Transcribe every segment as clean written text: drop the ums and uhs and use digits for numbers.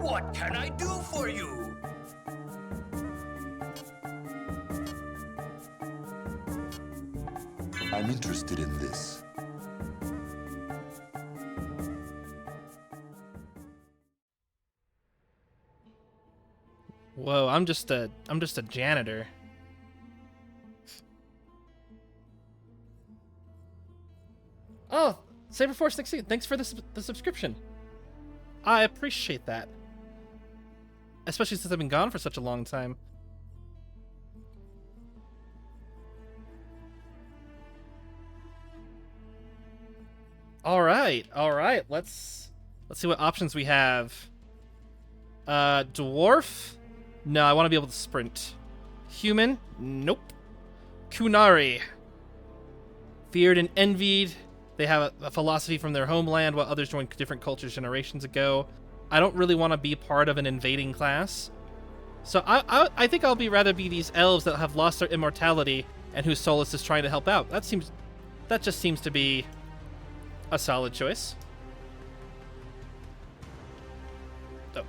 What can I do for you? I'm interested in this. Whoa, I'm just a janitor. Oh, Saberforce16, thanks for the subscription. I appreciate that. Especially since I've been gone for such a long time. All right. Let's see what options we have. Dwarf? No, I want to be able to sprint. Human? Nope. Kunari. Feared and envied. They have a philosophy from their homeland while others joined different cultures generations ago. I don't really want to be part of an invading class. So I think I'll rather be these elves that have lost their immortality and whose Solus is trying to help out. That just seems to be a solid choice. Oh.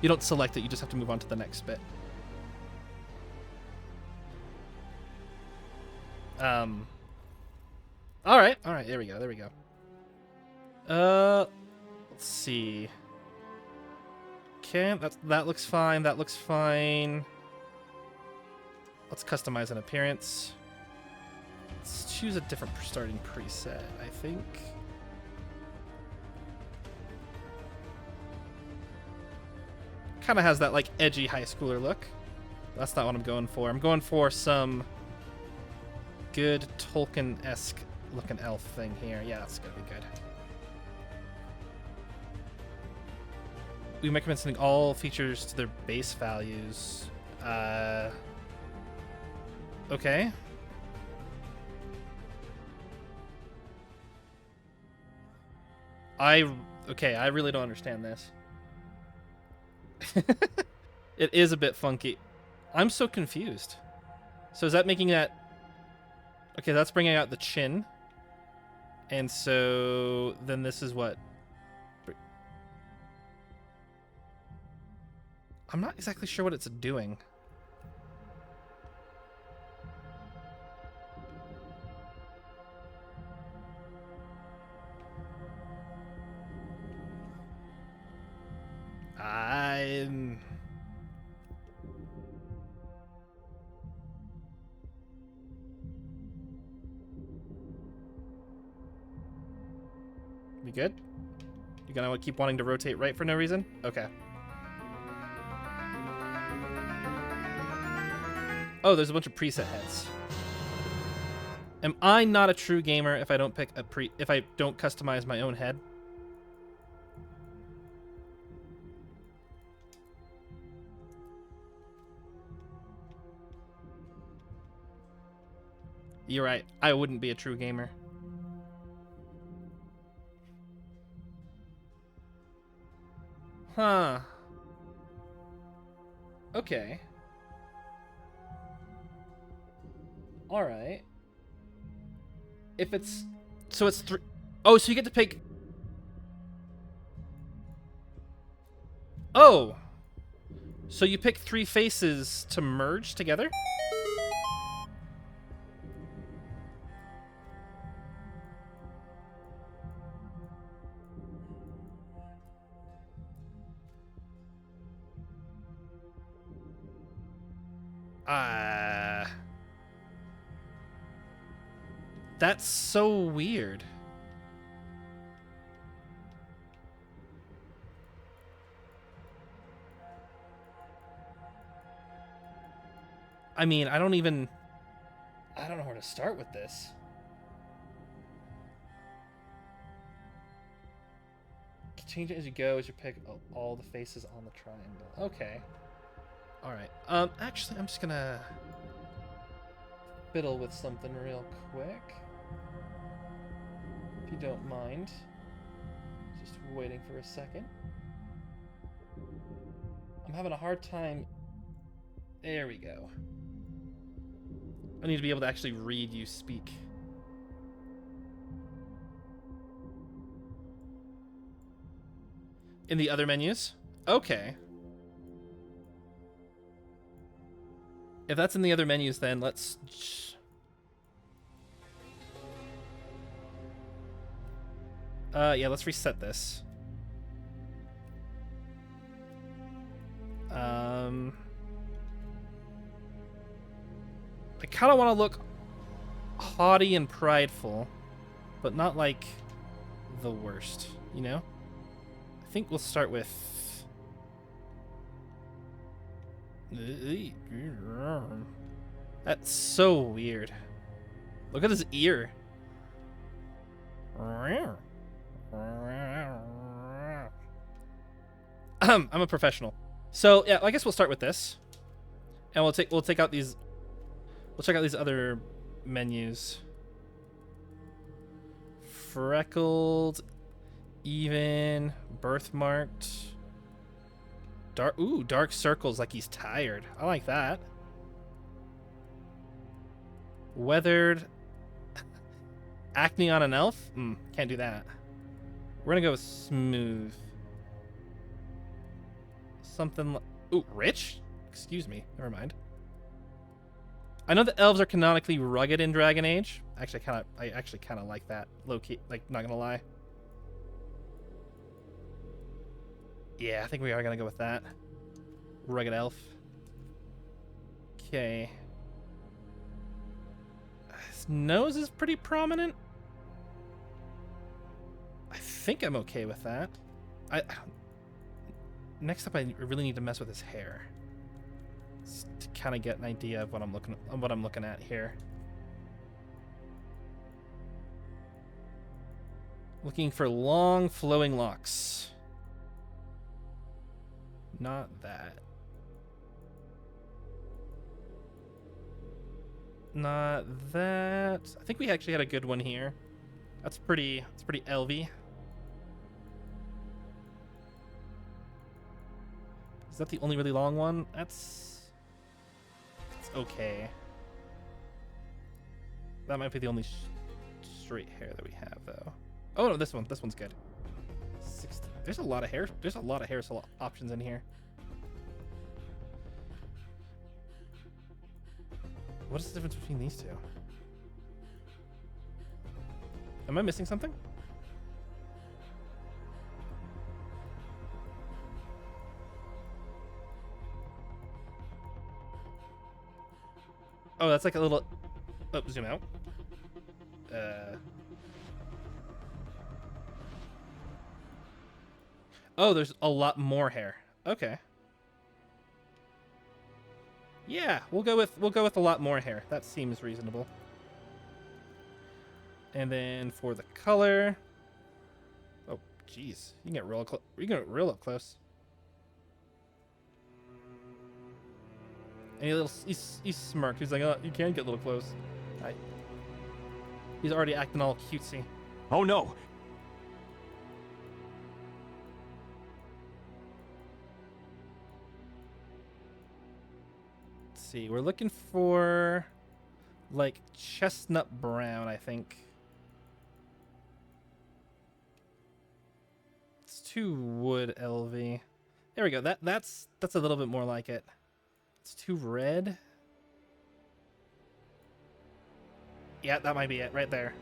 You don't select it, you just have to move on to the next bit. Alright, there we go. Let's see. Okay, that looks fine, Let's customize an appearance. Let's choose a different starting preset, I think. Kind of has that, like, edgy high schooler look. That's not what I'm going for. I'm going for some good Tolkien-esque looking elf thing here. Yeah, that's gonna be good. We recommend sending all features to their base values. Okay. I really don't understand this. It is a bit funky. I'm so confused. So is that making that... Okay, that's bringing out the chin. And so then this is what? I'm not exactly sure what it's doing. We good? You gonna keep wanting to rotate right for no reason? Okay. Oh, there's a bunch of preset heads. Am I not a true gamer if I don't pick if I don't customize my own head? You're right. I wouldn't be a true gamer. Huh. Okay. Alright. If it's... So it's three... Oh, so you get to pick... Oh! So you pick 3 faces to merge together? That's so weird. I mean, I don't know where to start with this. Change it as you go as you pick all the faces on the triangle. Okay. Alright. Actually, I'm just gonna fiddle with something real quick. If you don't mind. Just waiting for a second. I'm having a hard time. There we go. I need to be able to actually read you speak. In the other menus? Okay. If that's in the other menus, then let's... yeah, let's reset this. I kind of want to look haughty and prideful, but not like the worst, you know? I think we'll start with... That's so weird. Look at his ear. I'm a professional. So yeah, I guess we'll start with this. And we'll check out these other menus. Freckled, even, birthmarked. Dark circles, like he's tired. I like that. Weathered. Acne on an elf? Can't do that. We're gonna go with smooth. Something like... Ooh, rich? Excuse me. Never mind. I know the elves are canonically rugged in Dragon Age. I actually kind of like that. Low-key, like, not gonna lie. Yeah, I think we are gonna go with that. Rugged elf. Okay. His nose is pretty prominent. I think I'm okay with that. Next up, I really need to mess with his hair to kind of get an idea of what I'm looking at here. Looking for long, flowing locks. Not that. Not that. I think we actually had a good one here. That's pretty elvy. Is that the only really long one? It's okay. That might be the only straight hair that we have, though. Oh no, this one's good. 60. There's a lot of hair. There's a lot of hair options in here. What is the difference between these two? Am I missing something? Oh, that's like a little... Oh, zoom out. Oh, there's a lot more hair. Okay. Yeah, we'll go with a lot more hair. That seems reasonable. And then for the color... Oh, jeez. You can get real up close. And he's smirked. He's like, oh, you can get a little close. He's already acting all cutesy. Oh no! Let's see. We're looking for like chestnut brown, I think. It's too wood elvy. There we go. That's a little bit more like it. It's too red. Yeah, that might be it right there.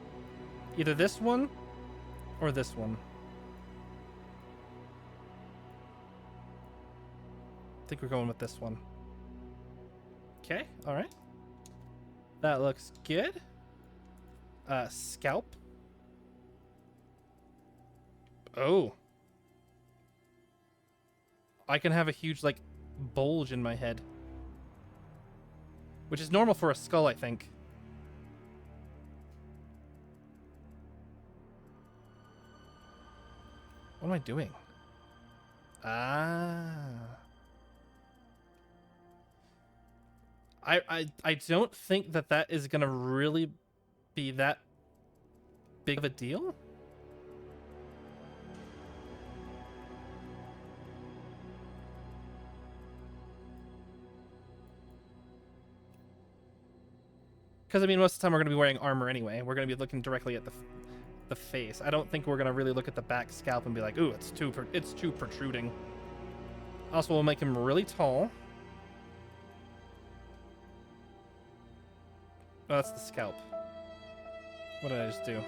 Either this one or this one. I think we're going with this one. Okay, all right. That looks good. Scalp. Oh. I can have a huge, like, bulge in my head. Which is normal for a skull, I think. What am I doing? I don't think that is gonna really be that big of a deal. Because I mean, most of the time we're gonna be wearing armor anyway. We're gonna be looking directly at the face. I don't think we're gonna really look at the back scalp and be like, ooh, it's too protruding. Also, we'll make him really tall. Oh, that's the scalp. What did I just do?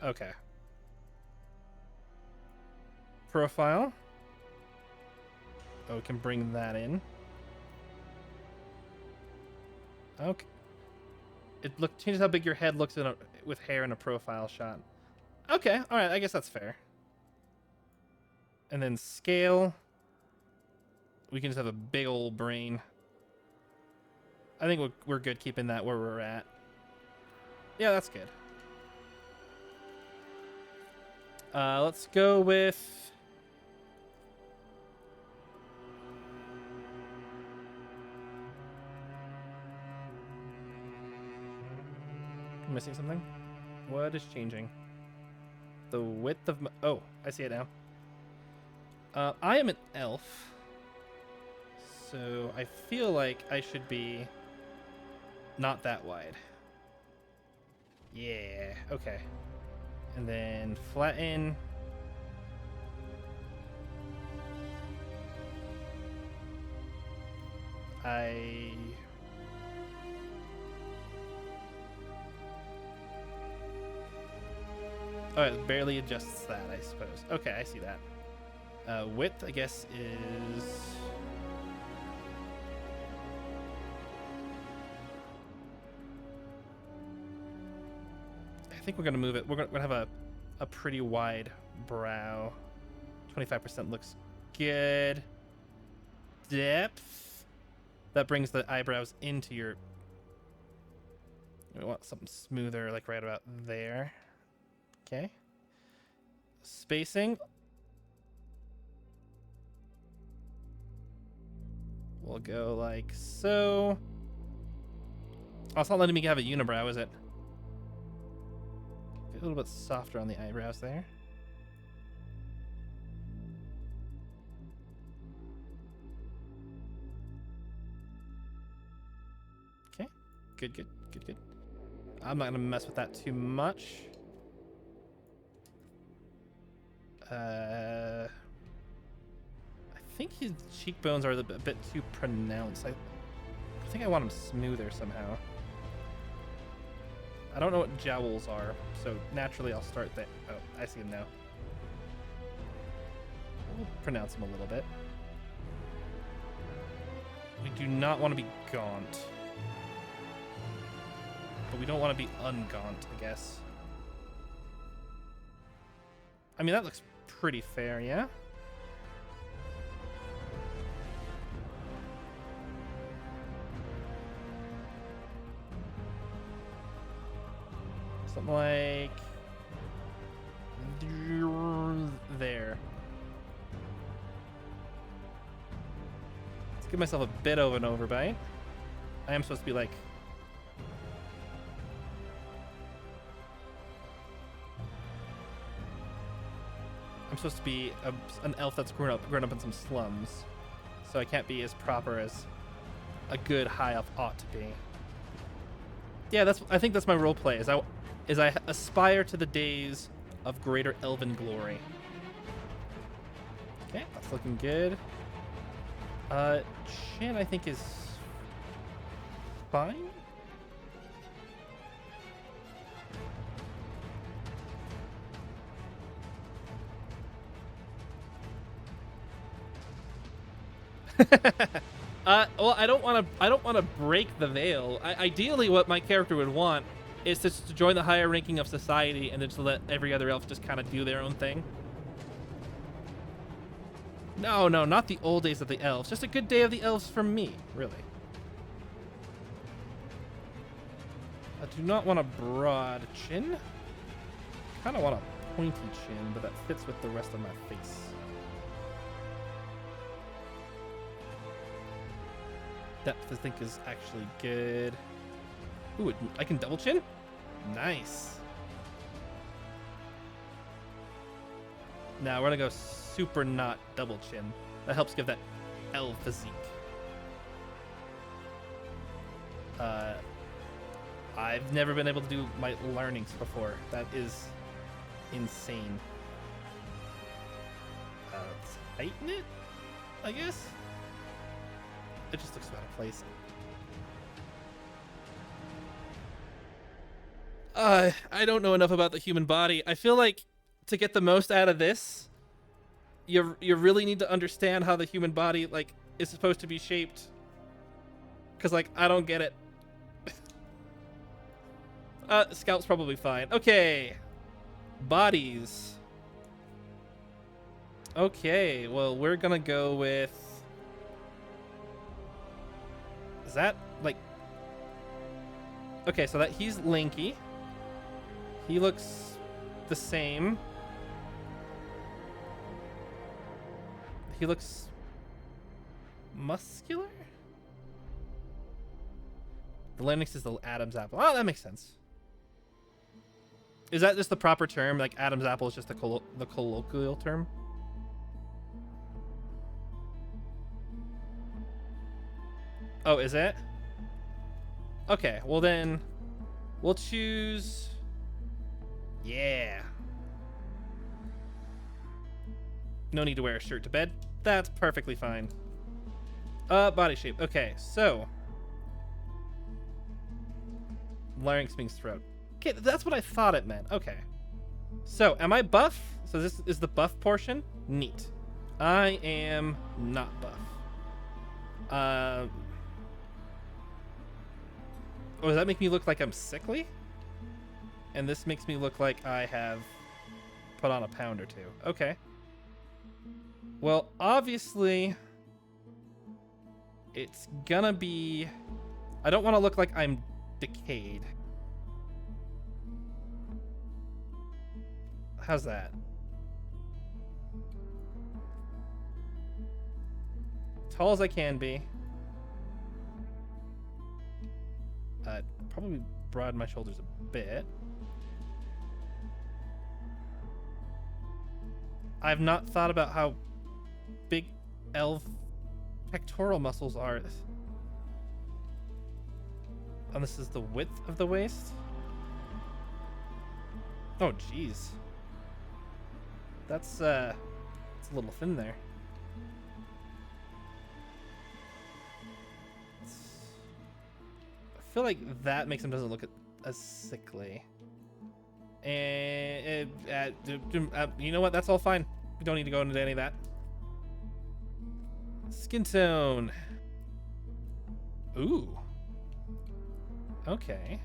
Okay. Profile. Oh, we can bring that in. Okay. It changes how big your head looks with hair in a profile shot. Okay, all right. I guess that's fair. And then scale. We can just have a big old brain. I think we're good keeping that where we're at. Yeah, that's good. Let's go with... I'm missing something? What is changing? The width of my... Oh, I see it now. I am an elf. So I feel like I should be not that wide. Yeah, okay. And then flatten. Oh, it barely adjusts that, I suppose. Okay, I see that. Width, I guess, is... I think we're going to move it. We're going to have a pretty wide brow. 25% looks good. Depth. That brings the eyebrows into your... We want something smoother, like right about there. Okay. Spacing. We'll go like so. Oh, it's not letting me have a unibrow, is it? A little bit softer on the eyebrows there. Okay. Good, good, good, good. I'm not going to mess with that too much. I think his cheekbones are a bit too pronounced. I think I want him smoother somehow. I don't know what jowls are, so naturally I'll start there. Oh, I see him now. We'll pronounce him a little bit. We do not want to be gaunt. But we don't want to be ungaunt, I guess. I mean, that looks pretty fair, yeah? Something like... there. Let's give myself a bit of an overbite. I am supposed to be like... I'm supposed to be an elf that's grown up in some slums, so I can't be as proper as a good high elf ought to be. Yeah, I think that's my role play. Is I aspire to the days of greater elven glory. Okay, that's looking good. Chin I think is fine. Well, I don't want to break the veil. Ideally, what my character would want is to join the higher ranking of society and then to let every other elf just kind of do their own thing. No, not the old days of the elves. Just a good day of the elves for me, really. I do not want a broad chin. Kind of want a pointy chin, but that fits with the rest of my face. Depth, I think, is actually good. Ooh, I can double chin? Nice. Now we're gonna go super not double chin. That helps give that elf physique. I've never been able to do my learnings before. That is insane. Tighten it, I guess? It just looks out of place. I don't know enough about the human body. I feel like to get the most out of this, you really need to understand how the human body like is supposed to be shaped. Cause like I don't get it. Scalp's probably fine. Okay, bodies. Okay, well we're gonna go with. Is that like? Okay, so that he's lanky. He looks the same. He looks muscular? The larynx is the Adam's apple. Oh, that makes sense. Is that just the proper term? Like Adam's apple is just the colloquial term? Oh, is it? Okay, well then we'll choose. Yeah. No need to wear a shirt to bed. That's perfectly fine. Body shape. Okay, so larynx means throat. Okay, that's what I thought it meant. Okay. So, am I buff? So this is the buff portion? Neat. I am not buff. Oh, does that make me look like I'm sickly? And this makes me look like I have put on a pound or two. Okay. Well, obviously, it's gonna be... I don't want to look like I'm decayed. How's that? Tall as I can be. Probably broaden my shoulders a bit. I've not thought about how big elf pectoral muscles are. And this is the width of the waist. Oh, jeez. It's a little thin there. I feel like that makes him doesn't look as sickly. And you know what? That's all fine. We don't need to go into any of that. Skin tone. Ooh. Okay.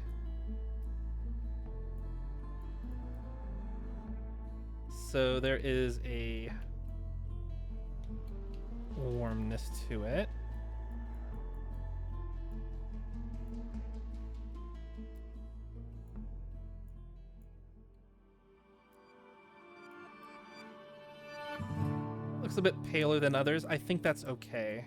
So there is a warmness to it. Looks a bit paler than others. I think that's okay.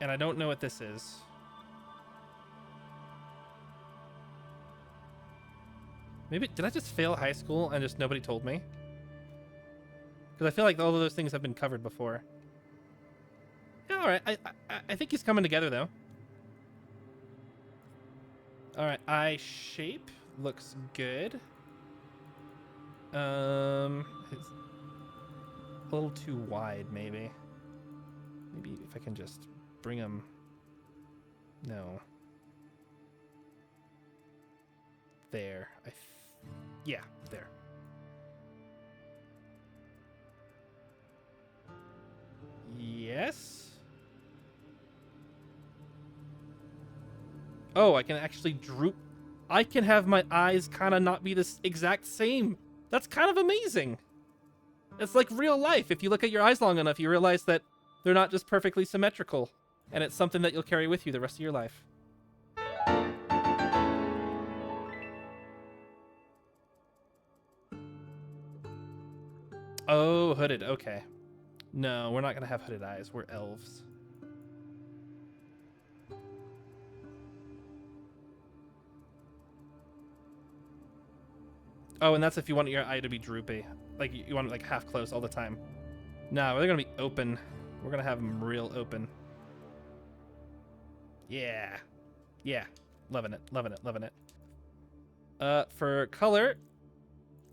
And I don't know what this is. Maybe, did I just fail high school and just nobody told me? Because I feel like all of those things have been covered before. Yeah, all right. I think he's coming together, though. All right, eye shape looks good. It's a little too wide, maybe. Maybe if I can just bring him. No. There. Yeah, there. Yes. Oh, I can actually droop. I can have my eyes kind of not be this exact same. That's kind of amazing. It's like real life. If you look at your eyes long enough, you realize that they're not just perfectly symmetrical. And it's something that you'll carry with you the rest of your life. Oh, hooded. Okay. No, we're not going to have hooded eyes. We're elves. Oh, and that's if you want your eye to be droopy. Like, you want it, like, half closed all the time. No, they're going to be open. We're gonna have him real open. Yeah. Yeah. Loving it. Loving it. Loving it. For color,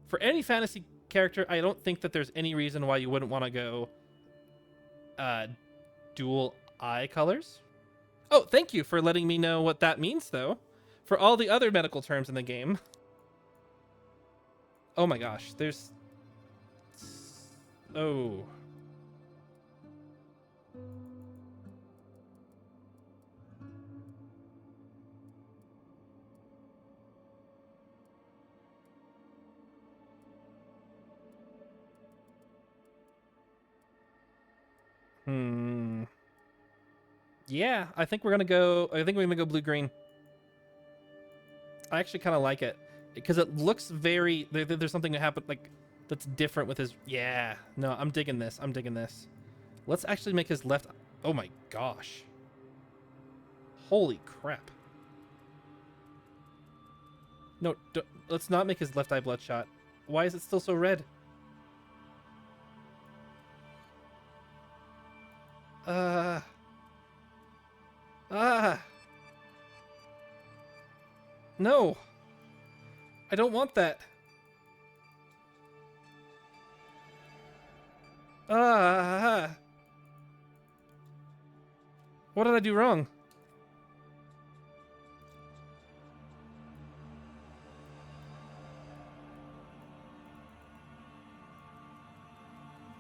for any fantasy character, I don't think that there's any reason why you wouldn't want to go dual eye colors. Oh, thank you for letting me know what that means, though. For all the other medical terms in the game. Oh my gosh, there's... Oh. Yeah, I think we're gonna go. I think we're gonna go blue-green. I actually kind of like it because it looks very. There's something that happened like that's different with his. Yeah, no, I'm digging this. I'm digging this. Let's actually make his left. Oh my gosh! Holy crap! No, let's not make his left eye bloodshot. Why is it still so red? No. I don't want that. What did I do wrong?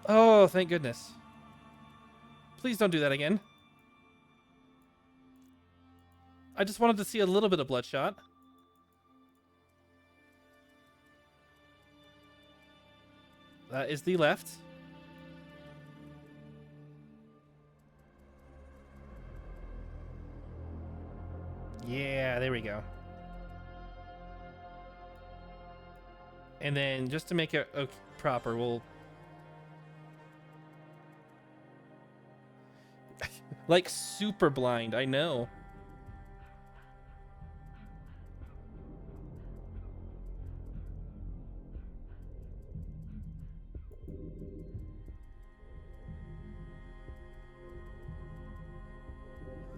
Oh, thank goodness. Please don't do that again. I just wanted to see a little bit of bloodshot. That is the left. Yeah, there we go. And then just to make it proper, we'll... like super blind, I know.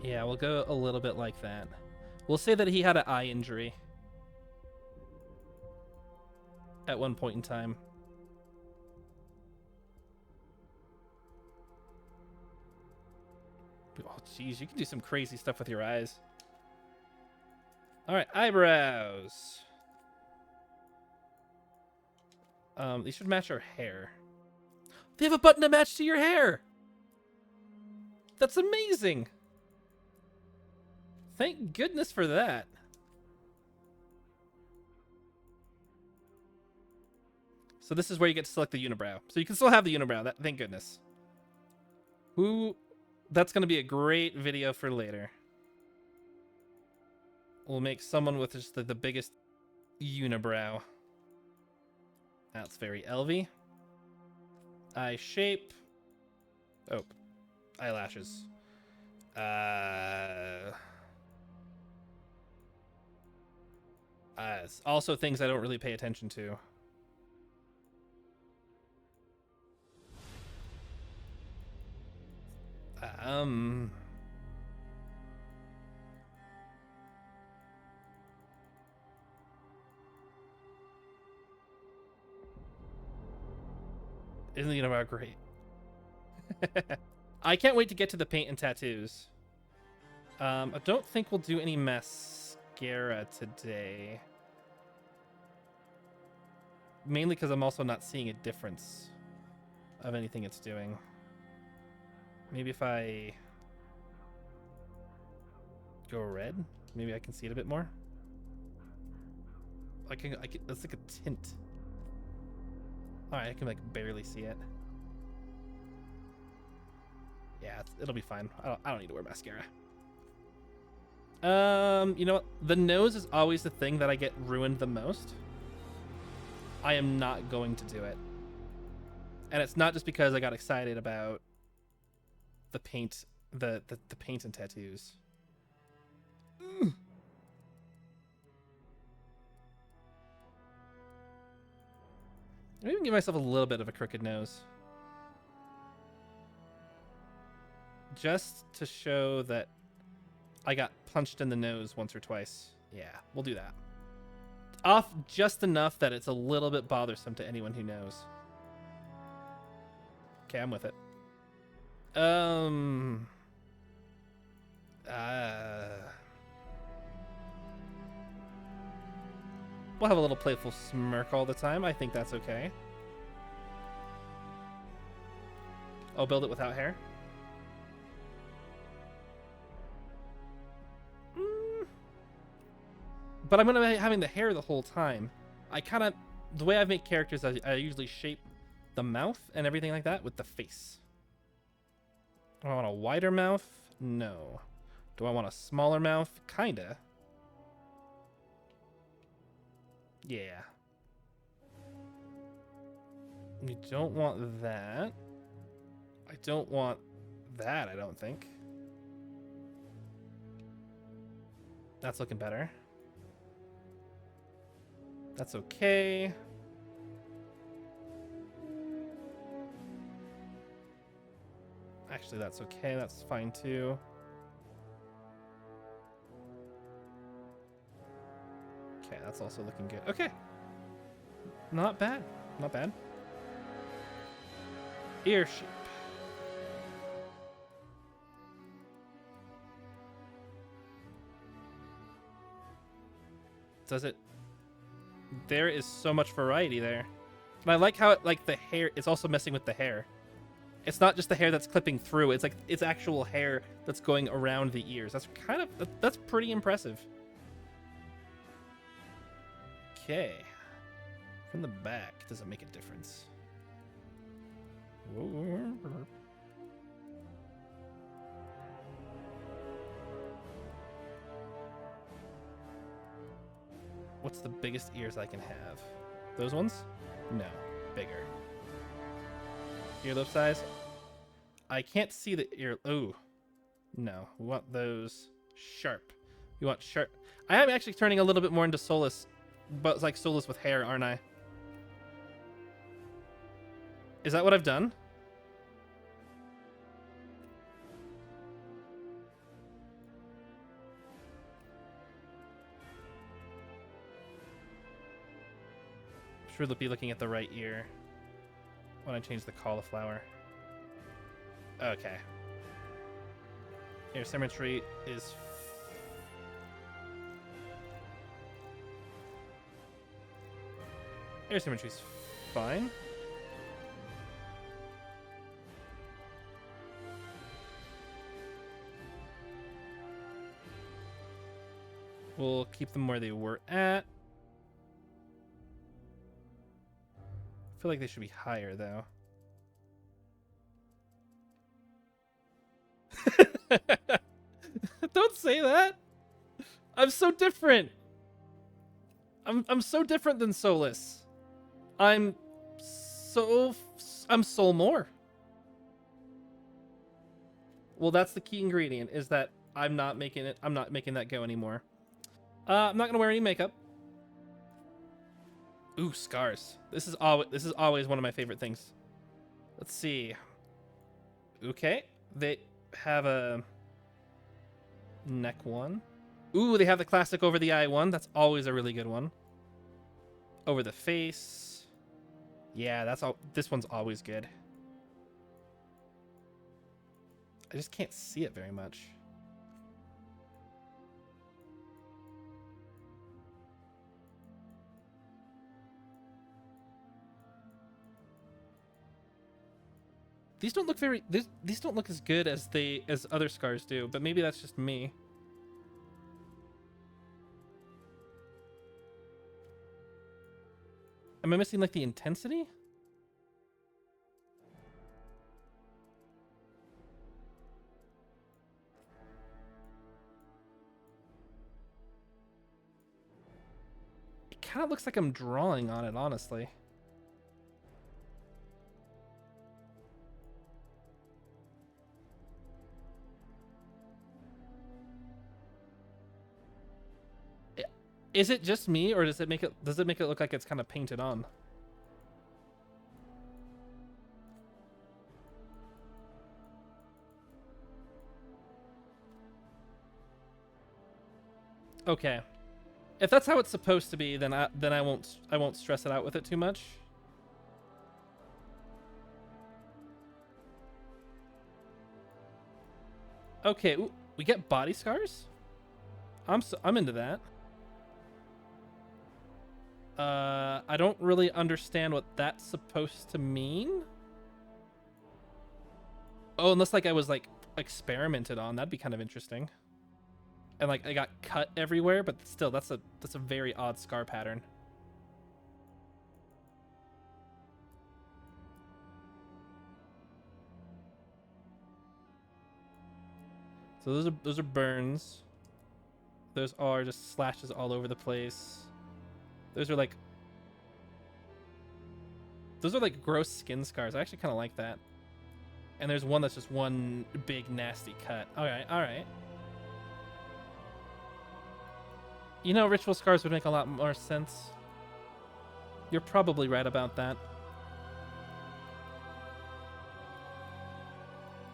Yeah, we'll go a little bit like that. We'll say that he had an eye injury at one point in time. Oh, jeez, you can do some crazy stuff with your eyes. All right, eyebrows. These should match our hair. They have a button to match to your hair. That's amazing. Thank goodness for that. So this is where you get to select the unibrow. So you can still have the unibrow. Thank goodness. That's going to be a great video for later. We'll make someone with just the biggest unibrow. That's very elvy. Eye shape. Oh, eyelashes. Also things I don't really pay attention to. Isn't the unibrow great? I can't wait to get to the paint and tattoos. I don't think we'll do any mascara today. Mainly because I'm also not seeing a difference of anything it's doing. Maybe if I go red, maybe I can see it a bit more. I can it's like a tint. All right, I can like barely see it. Yeah, it'll be fine. I don't need to wear mascara. You know what? The nose is always the thing that I get ruined the most. I am not going to do it. And it's not just because I got excited about the paint, the paint and tattoos. Maybe give myself a little bit of a crooked nose. just to show that I got punched in the nose once or twice. Yeah, we'll do that. Off just enough that it's a little bit bothersome to anyone who knows. Okay, I'm with it. We'll have a little playful smirk all the time. I think that's okay. I'll build it without hair. But I'm going to be having the hair the whole time. The way I make characters, I usually shape the mouth and everything like that with the face. Do I want a wider mouth? No. Do I want a smaller mouth? Kinda. Yeah. We don't want that. I don't want that, I don't think. That's looking better. That's okay. Actually, that's okay. That's fine too. Okay, that's also looking good. Okay. Not bad. Not bad. Ear shape. Does it? There is so much variety there. And I like how it, like, the hair, it's also messing with the hair. It's not just the hair that's clipping through. It's like, it's actual hair that's going around the ears. That's that's pretty impressive. Okay. From the back, does it make a difference? What's the biggest ears I can have? Those ones? No. Bigger. Earlobe size? I can't see the ear. Ooh. No. We want those sharp. You want sharp. I am actually turning a little bit more into Solus, but it's like Solus with hair, aren't I? Is that what I've done? Sure, they'll be looking at the right ear when I change the cauliflower. Okay. Ear symmetry is ear symmetry's fine. We'll keep them where they were at. I feel like they should be higher, though. Don't say that. I'm so different. I'm so different than Solus. I'm Soul More. Well, that's the key ingredient, is that I'm not making that go anymore. I'm not gonna wear any makeup. Ooh, scars. This is always one of my favorite things. Let's see. Okay, they have a neck one. Ooh, they have the classic over the eye one. That's always a really good one. Over the face. Yeah, that's all. This one's always good. I just can't see it very much. These don't look very. These don't look as good as other scars do, but maybe that's just me. Am I missing like the intensity? It kind of looks like I'm drawing on it, honestly. Is it just me, or does it make it look like it's kind of painted on? Okay. If that's how it's supposed to be, then I won't stress it out with it too much. Okay, ooh, we get body scars? I'm into that. I don't really understand what that's supposed to mean. Oh, unless like I was like experimented on, that'd be kind of interesting. And like I got cut everywhere, but still that's a very odd scar pattern. So those are burns. Those are just slashes all over the place. Those are like gross skin scars. I actually kind of like that. And there's one that's just one big nasty cut. All right. You know, ritual scars would make a lot more sense. You're probably right about that.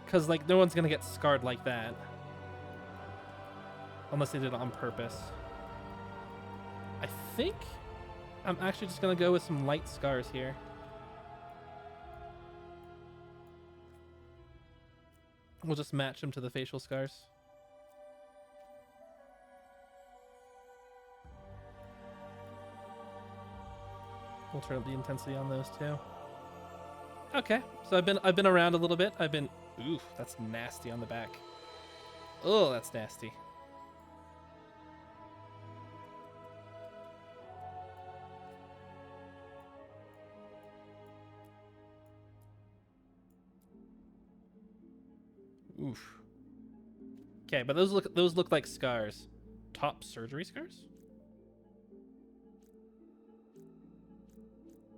Because, like, no one's going to get scarred like that. Unless they did it on purpose. I think I'm actually just going to go with some light scars here. We'll just match them to the facial scars. We'll turn up the intensity on those too. Okay, so I've been around a little bit. Oof, that's nasty on the back. Oh, that's nasty. Oof. Okay, but those look like scars. Top surgery scars?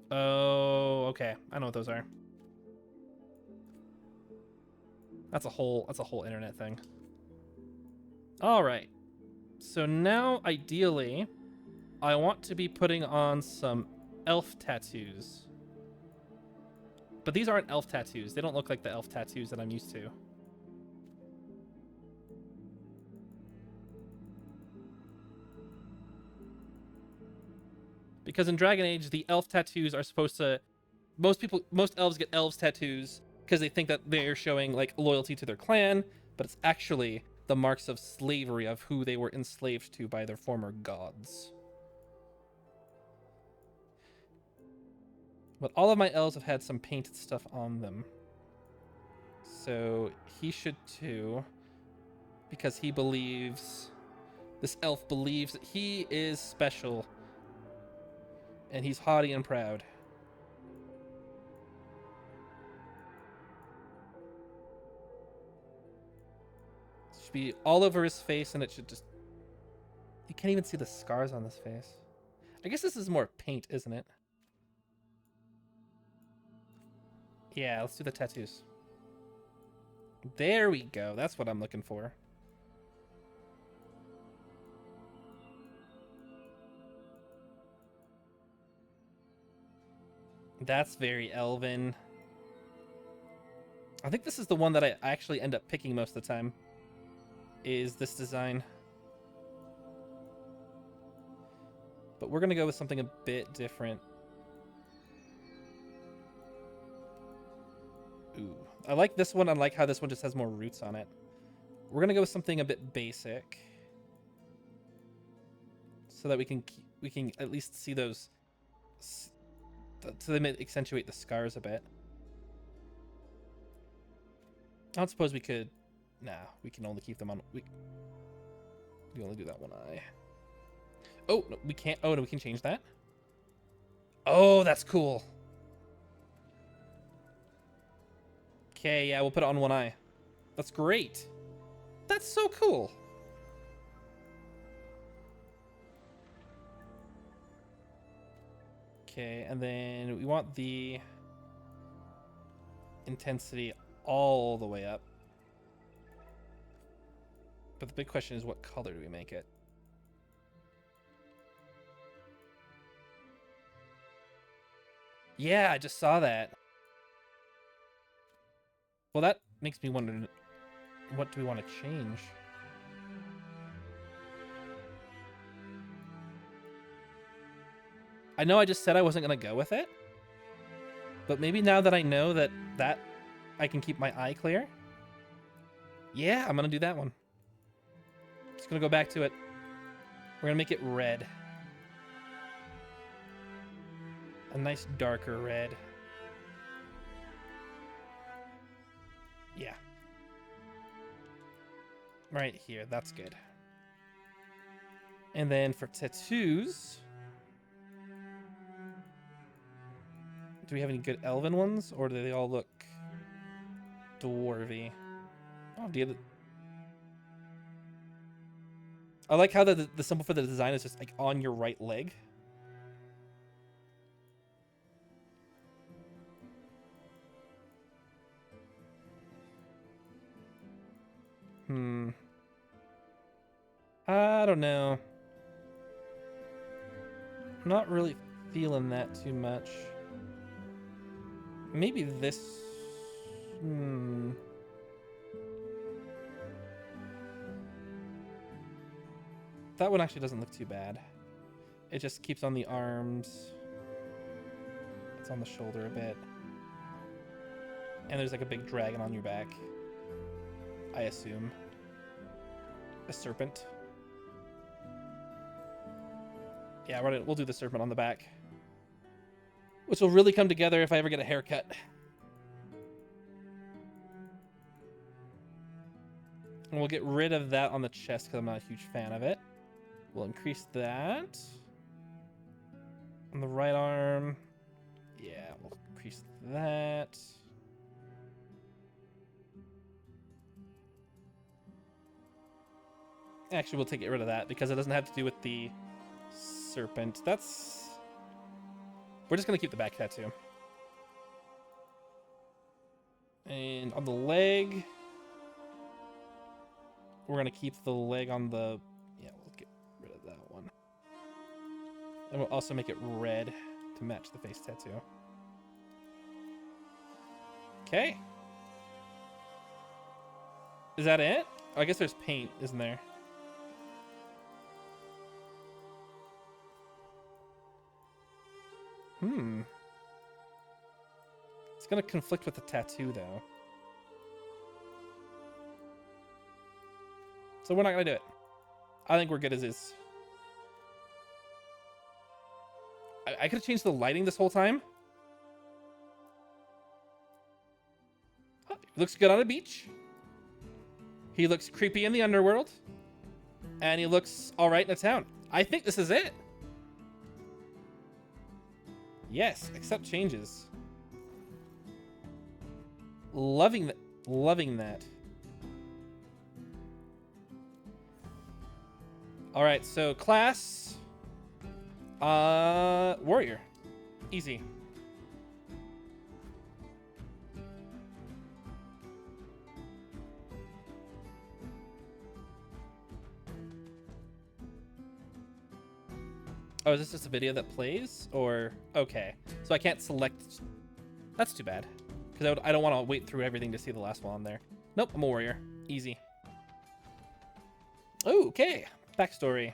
Oh, okay. I know what those are. That's a whole internet thing. All right. So now ideally I want to be putting on some elf tattoos. But these aren't elf tattoos. They don't look like the elf tattoos that I'm used to. Because in Dragon Age, the elf tattoos are supposed to... Most elves get elves tattoos because they think that they're showing like loyalty to their clan, but it's actually the marks of slavery of who they were enslaved to by their former gods. But all of my elves have had some painted stuff on them. So he should too, because he believes... This elf believes that he is special. And he's haughty and proud. It should be all over his face, and it should just... You can't even see the scars on this face. I guess this is more paint, isn't it? Yeah, let's do the tattoos. There we go. That's what I'm looking for. That's very elven. I think this is the one that I actually end up picking most of the time. Is this design. But we're going to go with something a bit different. Ooh. I like this one. I like how this one just has more roots on it. We're going to go with something a bit basic. So that we can at least see those... So they may accentuate the scars a bit. I don't suppose we could... Nah, we can only keep them on... We only do that one eye. Oh, no, we can't... Oh, no, we can change that? Oh, that's cool. Okay, yeah, we'll put it on one eye. That's great. That's so cool. Okay, and then we want the intensity all the way up. But the big question is, what color do we make it? Yeah, I just saw that. Well, that makes me wonder, what do we want to change? I know I just said I wasn't going to go with it. But maybe now that I know that I can keep my eye clear. Yeah, I'm going to do that one. Just going to go back to it. We're going to make it red. A nice darker red. Yeah. Right here, that's good. And then for tattoos, do we have any good elven ones, or do they all look dwarvy? Oh, do you? I like how the symbol for the design is just like on your right leg. I don't know. I'm not really feeling that too much. Maybe this... That one actually doesn't look too bad. It just keeps on the arms. It's on the shoulder a bit. And there's like a big dragon on your back. I assume. A serpent. Yeah, we'll do the serpent on the back. Which will really come together if I ever get a haircut. And we'll get rid of that on the chest because I'm not a huge fan of it. We'll increase that. On the right arm. Yeah, we'll increase that. Actually, we'll get rid of that because it doesn't have to do with the serpent. We're just going to keep the back tattoo. And on the leg, we're going to keep the leg on the... Yeah, we'll get rid of that one. And we'll also make it red to match the face tattoo. Okay. Is that it? Oh, I guess there's paint, isn't there? It's gonna conflict with the tattoo, though. So we're not gonna do it. I think we're good as is. I could have changed the lighting this whole time. Oh, he looks good on a beach. He looks creepy in the underworld. And he looks alright in a town. I think this is it. Yes, accept changes. Loving that. Loving that. All right, so class, warrior, easy. Oh, is this just a video that plays? Or, okay. So I can't select... That's too bad. Because I don't want to wait through everything to see the last one on there. Nope, I'm a warrior. Easy. Oh, okay. Backstory.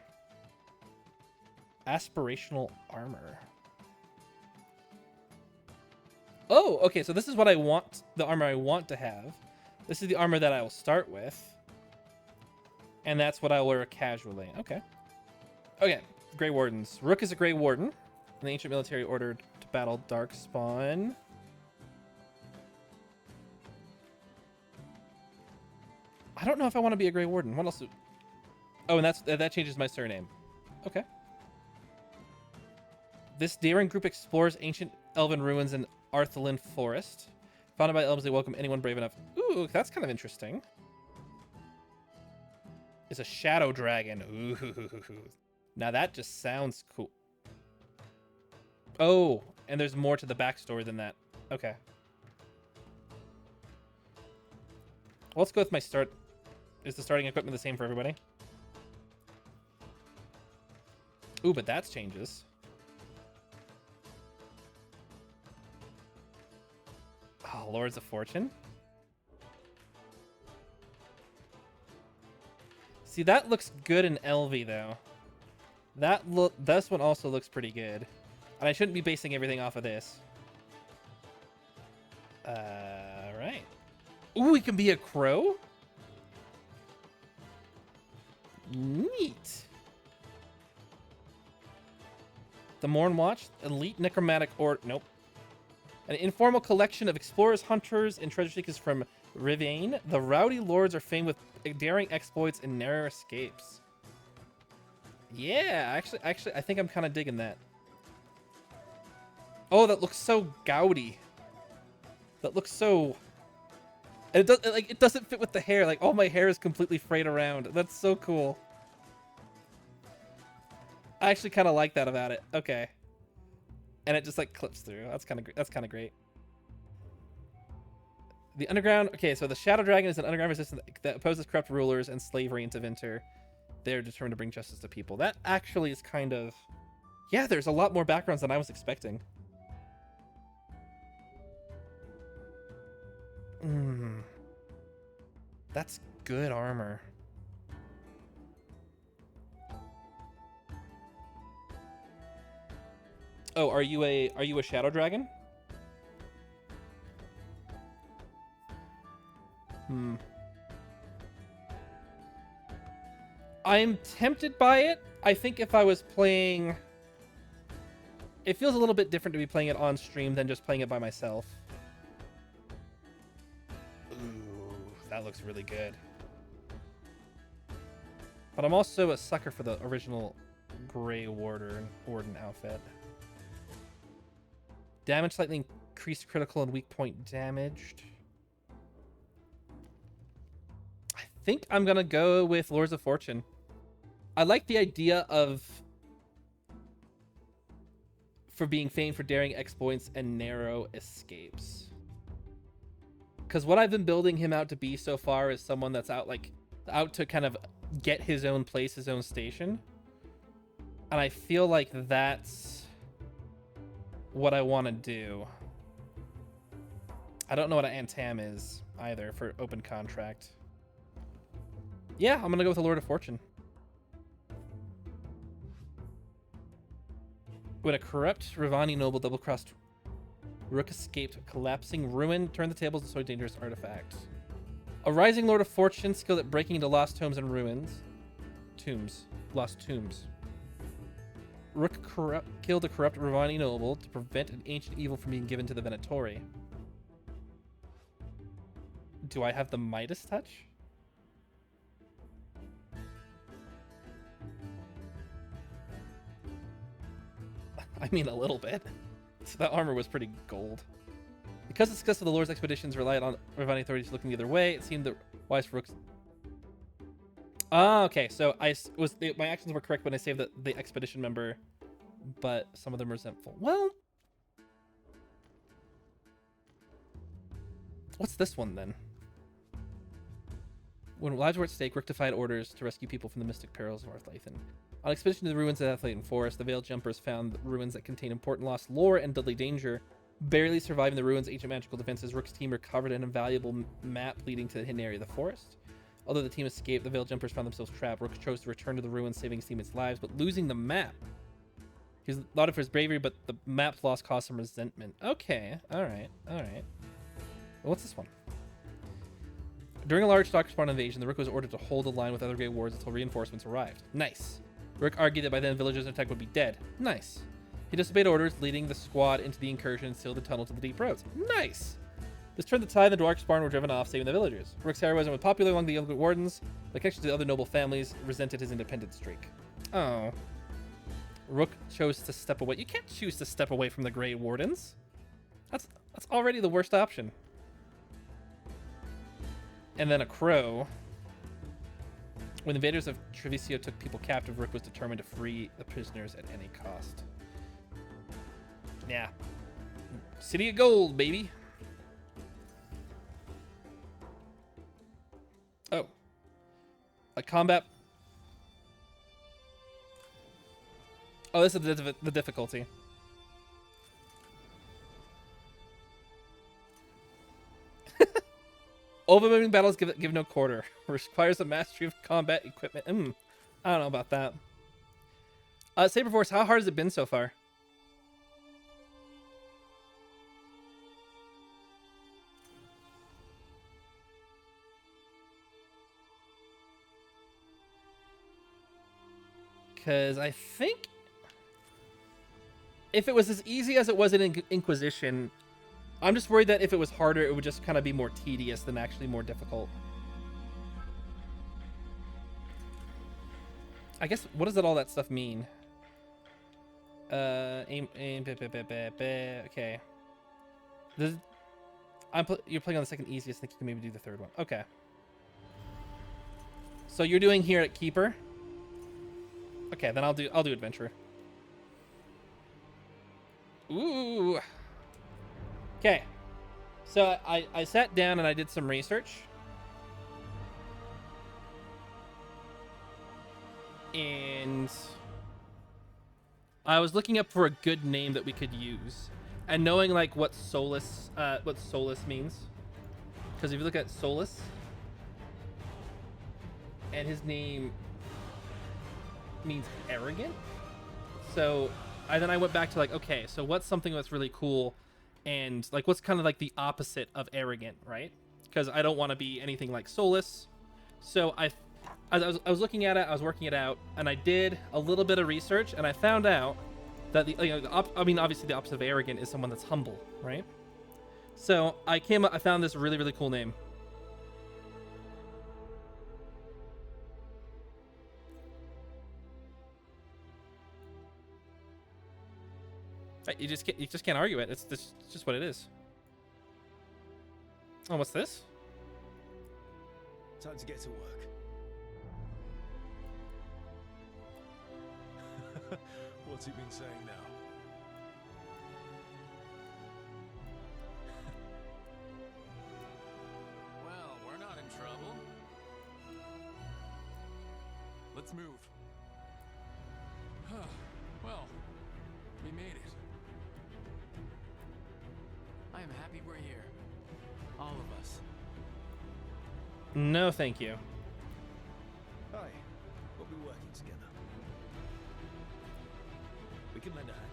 Aspirational armor. Oh, okay, so this is what I want, the armor I want to have. This is the armor that I will start with. And that's what I will wear casually. Okay. Okay. Grey Wardens. Rook is a Grey Warden in the ancient military ordered to battle Darkspawn. I don't know if I want to be a Grey Warden. What else? Oh, and that changes my surname. Okay. This daring group explores ancient elven ruins in Arthelin Forest. Founded by elves, they welcome anyone brave enough. Ooh, that's kind of interesting. It's a shadow dragon. Ooh. Now that just sounds cool. Oh, and there's more to the backstory than that. Okay. Well, let's go with my start. Is the starting equipment the same for everybody? Ooh, but that changes. Oh, Lords of Fortune. See, that looks good in LV though. This one also looks pretty good. And I shouldn't be basing everything off of this. Right. Ooh, we can be a crow? Neat. The Morn Watch, elite necromantic or nope. An informal collection of explorers, hunters, and treasure seekers from Rivain. The rowdy lords are famed with daring exploits and narrow escapes. Yeah, actually, I think I'm kind of digging that. Oh, that looks so gaudy. That looks so... And it doesn't fit with the hair. Like, all my hair is completely frayed around. That's so cool. I actually kind of like that about it. Okay. And it just, like, clips through. That's kind of great. The underground... Okay, so the Shadow Dragon is an underground resistance that opposes corrupt rulers and slavery into Winter. They're determined to bring justice to people. That actually is kind of... Yeah, there's a lot more backgrounds than I was expecting. That's good armor. Oh, are you a Shadow Dragon? I'm tempted by it. I think if I was playing... It feels a little bit different to be playing it on stream than just playing it by myself. Ooh, that looks really good. But I'm also a sucker for the original Grey Warden outfit. Damage slightly increased critical and weak point damaged. I think I'm gonna go with Lords of Fortune. I like the idea of for being famed for daring exploits and narrow escapes. Because what I've been building him out to be so far is someone that's out to kind of get his own place, his own station. And I feel like that's what I want to do. I don't know what an Antam is either for open contract. Yeah, I'm going to go with the Lord of Fortune. When a corrupt Ravani noble double-crossed Rook escaped collapsing ruin, turned the tables and destroyed dangerous artifacts. A rising Lord of Fortune skilled at breaking into lost tombs and ruins. Lost tombs. Rook killed a corrupt Ravani noble to prevent an ancient evil from being given to the Venatori. Do I have the Midas touch? I mean, a little bit. So that armor was pretty gold. Because the success of the Lord's expeditions relied on Ravani authorities looking the other way, it seemed that wise for Rook's... Ah, okay. So my actions were correct when I saved the expedition member, but some of them are resentful. Well, what's this one then? When lives were at stake, Rook defied orders to rescue people from the mystic perils of Arthlathan. On expedition to the ruins of Arthlathan Forest, the Veiled Jumpers found ruins that contain important lost lore and deadly danger. Barely surviving the ruins' ancient magical defenses, Rook's team recovered an invaluable map leading to the hidden area of the forest. Although the team escaped, the Veiled Jumpers found themselves trapped. Rook chose to return to the ruins, saving his teammates' lives, but losing the map. He was lauded for his bravery, but the map's loss caused some resentment. Okay, alright. What's this one? During a large Stalker spawn invasion, the Rook was ordered to hold the line with other Grey Wards until reinforcements arrived. Nice. Rook argued that by then villagers in attack would be dead. Nice. He disobeyed orders, leading the squad into the incursion and sealed the tunnel to the deep roads. Nice! This turned the tide, and the Dwarf spawn were driven off, saving the villagers. Rook's heroism was popular among the younger wardens, but connections to the other noble families resented his independent streak. Oh. Rook chose to step away. You can't choose to step away from the Grey Wardens. That's already the worst option. And then a crow. When the invaders of Treviso took people captive, Rook was determined to free the prisoners at any cost. Yeah. City of Gold, baby. Oh. A combat... Oh, this is the difficulty. Overwhelming battles give no quarter. Requires a mastery of combat equipment. I don't know about that. Saberforce, how hard has it been so far? Because I think if it was as easy as it was in Inquisition, I'm just worried that if it was harder, it would just kind of be more tedious than actually more difficult. I guess, what does all that stuff mean? Okay. You're playing on the second easiest. I think you can maybe do the third one. Okay. So you're doing here at Keeper? Okay, then I'll do Adventurer. Ooh. Okay. So I sat down and I did some research. And I was looking up for a good name that we could use, and knowing like what Solus means, because if you look at Solus, and his name means arrogant, so then I went back to like, okay, so what's something that's really cool, and like what's kind of like the opposite of arrogant, right? Because I don't want to be anything like Solus, so I was looking at it, I was working it out, and I did a little bit of research, and I found out that obviously the opposite of arrogant is someone that's humble, right? So I found this really, really cool name. You just can't argue it. It's just what it is. Oh, what's this? Time to get to work. What's he been saying now? Well, we're not in trouble. Let's move. Well, we made it. I am happy we're here. All of us. No, thank you. Hi. We'll be working together. We can lend a hand.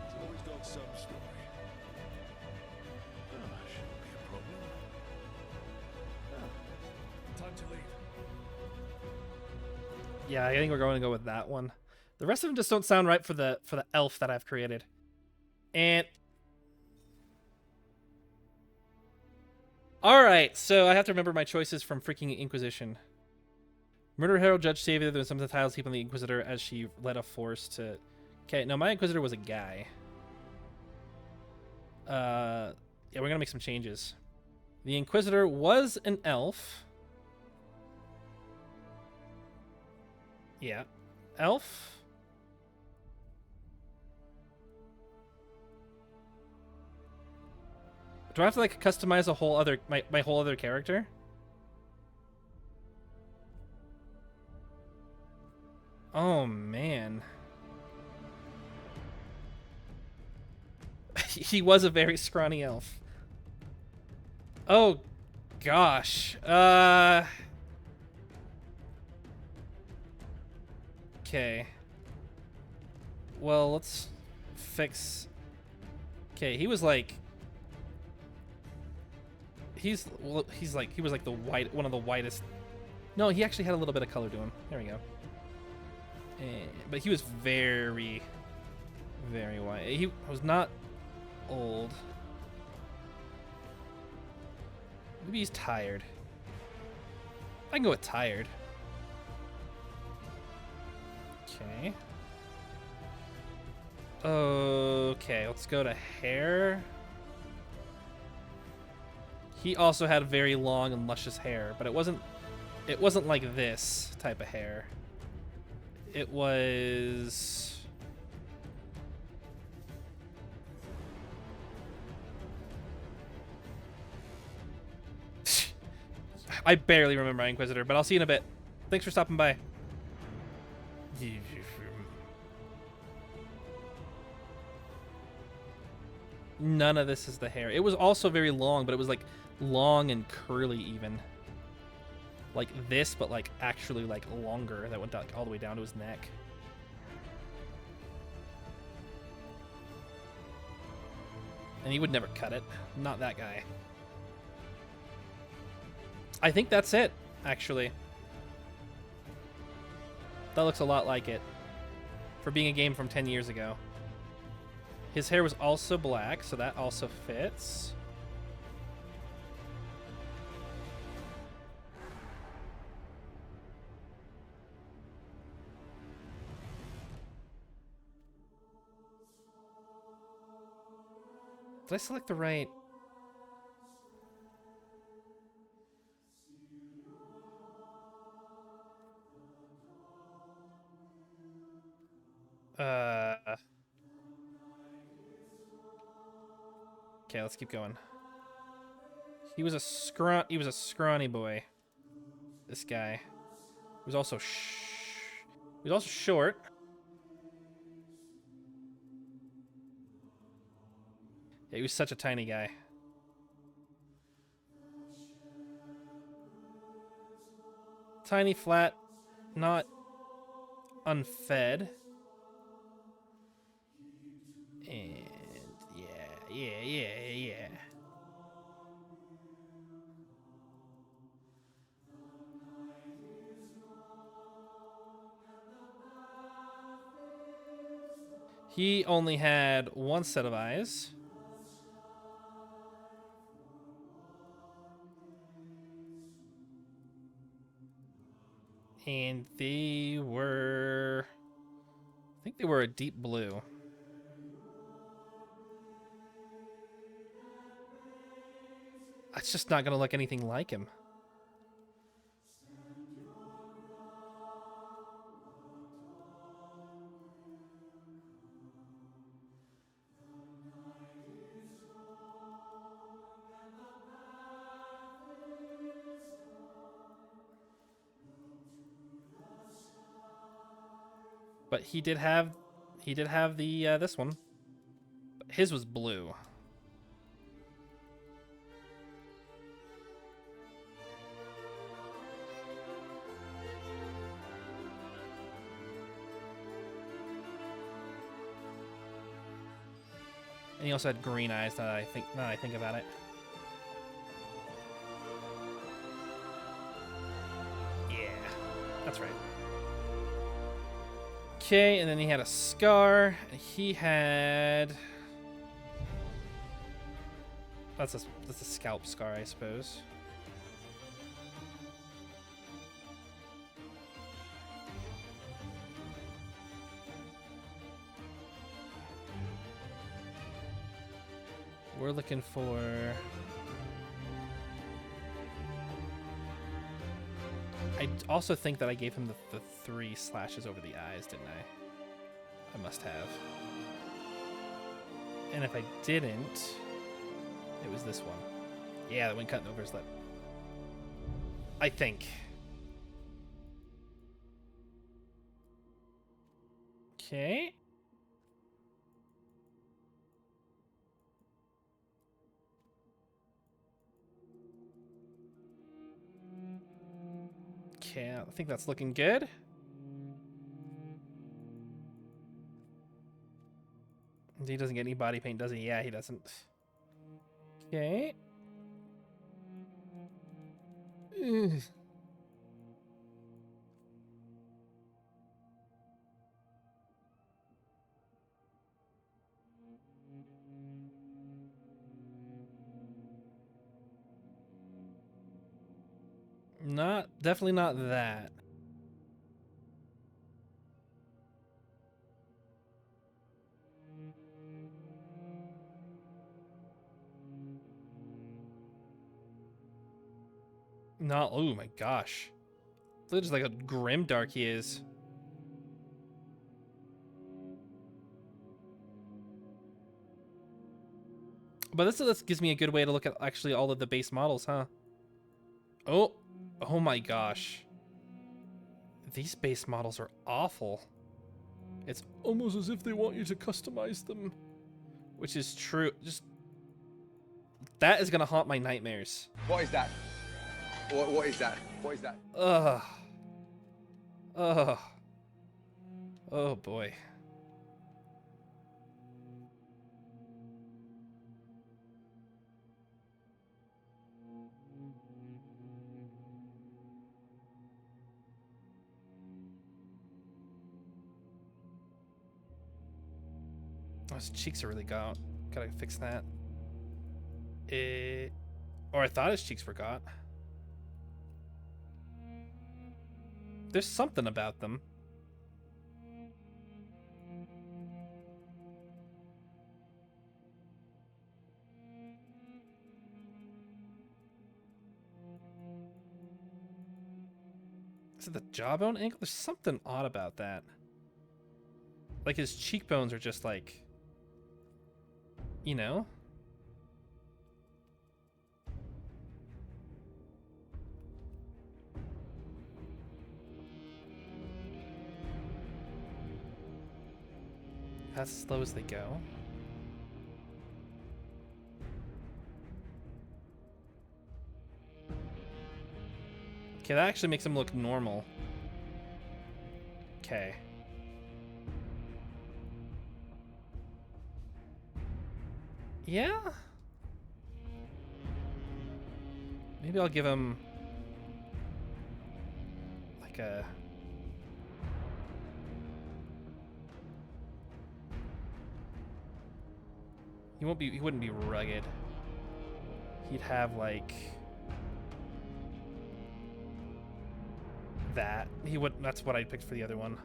It's always got some story. Shouldn't be a problem. Time to leave. Yeah, I think we're going to go with that one. The rest of them just don't sound right for the elf that I've created. And all right, so I have to remember my choices from freaking Inquisition. Murder Herald, Judge Savior, there was some of the titles heap on the Inquisitor as she led a force to... Okay, no, my Inquisitor was a guy. Yeah, we're going to make some changes. The Inquisitor was an elf. Yeah. Elf. Do I have to, like, customize a whole other... my whole other character? Oh, man. He was a very scrawny elf. Oh, gosh. Okay. Well, let's fix... Okay, he was like... He was like the one of the whitest... No, he actually had a little bit of color to him. There we go. But he was very, very white. He was not old. Maybe he's tired. I can go with tired. Okay. Okay, let's go to hair. He also had very long and luscious hair, but it wasn't like this type of hair. It was... I barely remember my Inquisitor, but I'll see you in a bit. Thanks for stopping by. None of this is the hair. It was also very long, but it was like long and curly even. Like this, but like actually like longer. That went like all the way down to his neck. And he would never cut it. Not that guy. I think that's it, actually. That looks a lot like it. For being a game from 10 years ago. His hair was also black, so that also fits. Did I select the right? Okay, let's keep going. He was a scrawny boy. This guy. He was also short. Yeah, he was such a tiny guy. Tiny, flat, not unfed. And yeah. He only had one set of eyes. And they were... I think they were a deep blue. It's just not going to look anything like him. But he did have the this one. But his was blue. And he also had green eyes. Now that I think about it. Yeah, that's right. Okay, and then he had a scar. He had... That's a scalp scar, I suppose. We're looking for... I also think that I gave him the 3 slashes over the eyes, didn't I? I must have. And if I didn't, it was this one. Yeah, the one cutting over his lip. I think. Okay. Okay, I think that's looking good. He doesn't get any body paint, does he? Yeah, he doesn't. Okay. Ugh. Definitely not that. Not, oh my gosh. Look just like a grim dark he is. But this gives me a good way to look at actually all of the base models, huh? Oh my gosh. These base models are awful. It's almost as if they want you to customize them. Which is true. Just... That is gonna haunt my nightmares. What is that? What is that? What is that? Ugh. Ugh. Oh boy. Oh, his cheeks are really got. Gotta fix that. Or I thought his cheeks were got. There's something about them. Is it the jawbone angle? There's something odd about that. Like his cheekbones are just like, you know? As slow as they go. Okay, that actually makes him look normal. Okay. Yeah? Maybe I'll give him like a... He wouldn't be rugged. He'd have like that. He would, that's what I picked for the other one.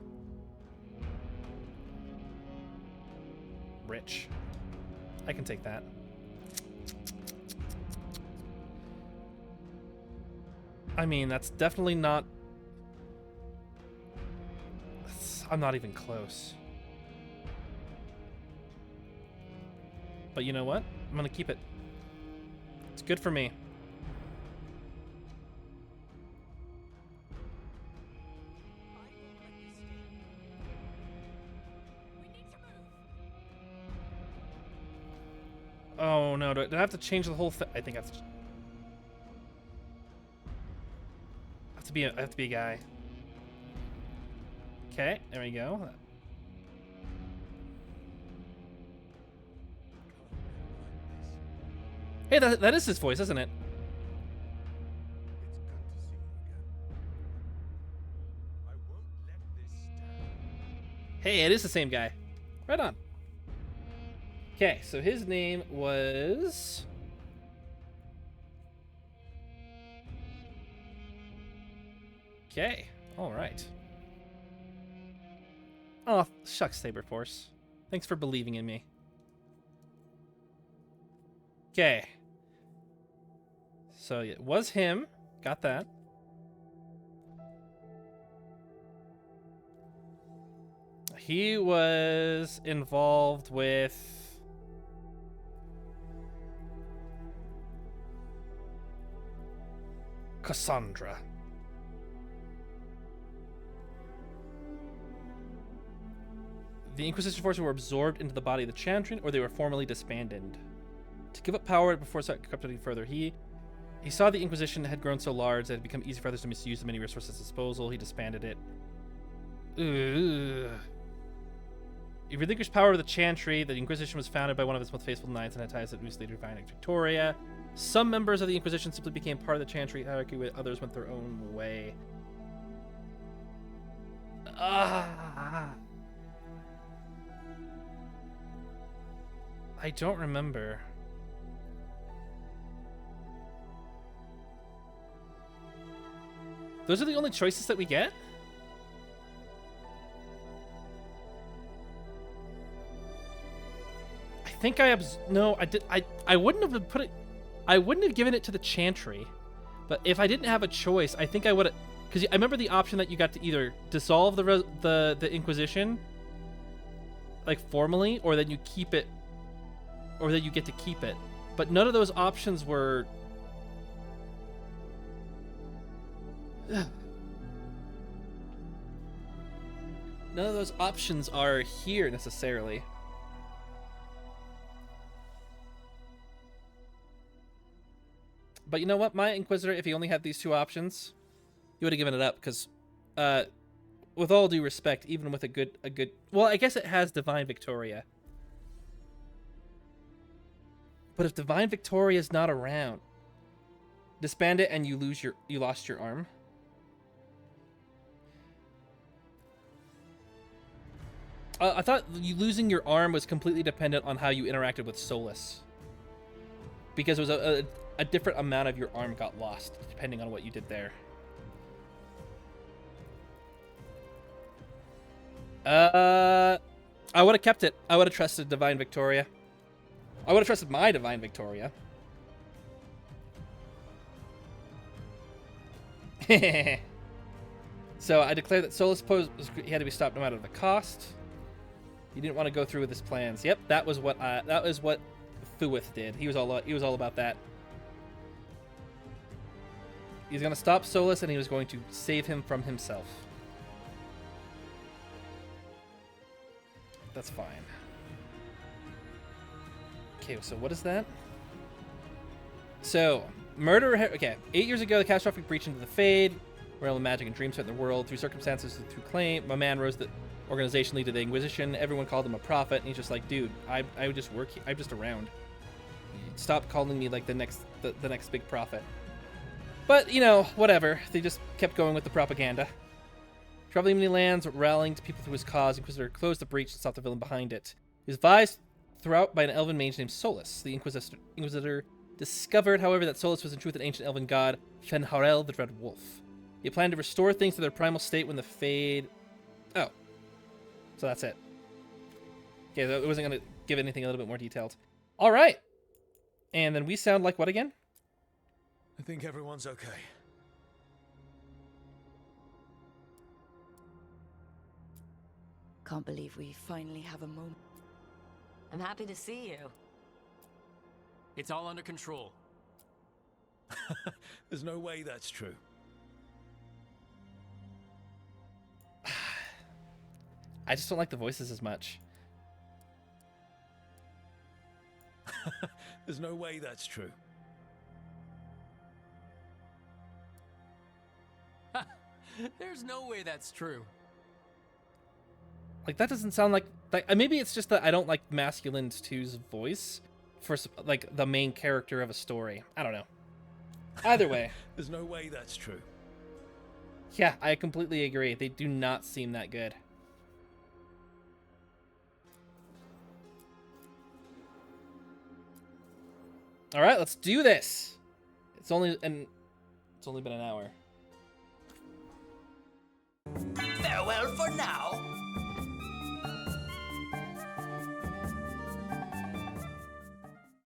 Rich. I can take that. I mean, that's definitely not... I'm not even close. But you know what? I'm gonna keep it. It's good for me. Oh no, do I have to change the whole thing? I think I have to be a guy. Okay, there we go. Hey, that is his voice, isn't it? Hey, it is the same guy. Right on. Okay, so his name was... Okay, alright. Oh, shucks, Saberforce. Thanks for believing in me. Okay. So it was him. Got that. He was involved with... Cassandra. The Inquisition forces were absorbed into the body of the Chantry, or they were formally disbanded. To give up power before corrupting further, he saw the Inquisition had grown so large that it had become easy for others to misuse the many resources at disposal. He disbanded it. Ugh. He relinquished power of the Chantry. The Inquisition was founded by one of its most faithful knights and had ties to the leader Divine Victoria. Some members of the Inquisition simply became part of the Chantry hierarchy, while others went their own way. I don't remember. Those are the only choices that we get? I think no, I did. I wouldn't have put it. I wouldn't have given it to the Chantry, but if I didn't have a choice, I think I would have. Because I remember the option that you got to either dissolve the Inquisition, like formally, or then you keep it, or then you get to keep it. But none of those options were. None of those options are here necessarily. But you know what? My Inquisitor, if he only had these two options, he would have given it up, because with all due respect, even with a good well, I guess it has Divine Victoria. But if Divine Victoria is not around, disband it and you lost your arm. I thought you losing your arm was completely dependent on how you interacted with Solus. Because it was a different amount of your arm got lost, depending on what you did there. I would have kept it. I would have trusted Divine Victoria. I would have trusted my Divine Victoria. So I declare that Solus he had to be stopped no matter the cost. He didn't want to go through with his plans. Yep, that was what Fuith did. He was all about that. He's gonna stop Solus, and he was going to save him from himself. That's fine. Okay, so what is that? So, murder... Okay, 8 years ago, the catastrophic breach into the Fade, realm of magic and dreams threatened the world. Through circumstances, through claim, my man rose the organization lead to the Inquisition. Everyone called him a prophet, and he's just like, dude, I just work here. I'm just around. Stop calling me like the next big prophet. But, you know, whatever. They just kept going with the propaganda. Traveling many lands, rallying to people through his cause, Inquisitor closed the breach and stopped the villain behind it. He was advised throughout by an elven mage named Solus. The Inquisitor discovered, however, that Solus was in truth an ancient elven god, Fenharel the Dread Wolf. He planned to restore things to their primal state when the Fade... Oh. So that's it. Okay, so it wasn't going to give anything a little bit more detailed. All right. And then we sound like what again? I think everyone's okay. Can't believe we finally have a moment. I'm happy to see you. It's all under control. There's no way that's true. I just don't like the voices as much. There's no way that's true. There's no way that's true. Like, that doesn't sound like maybe it's just that I don't like Masculine 2's voice for, like, the main character of a story. I don't know. Either way. There's no way that's true. Yeah, I completely agree. They do not seem that good. All right, let's do this. It's only been an hour. Farewell for now.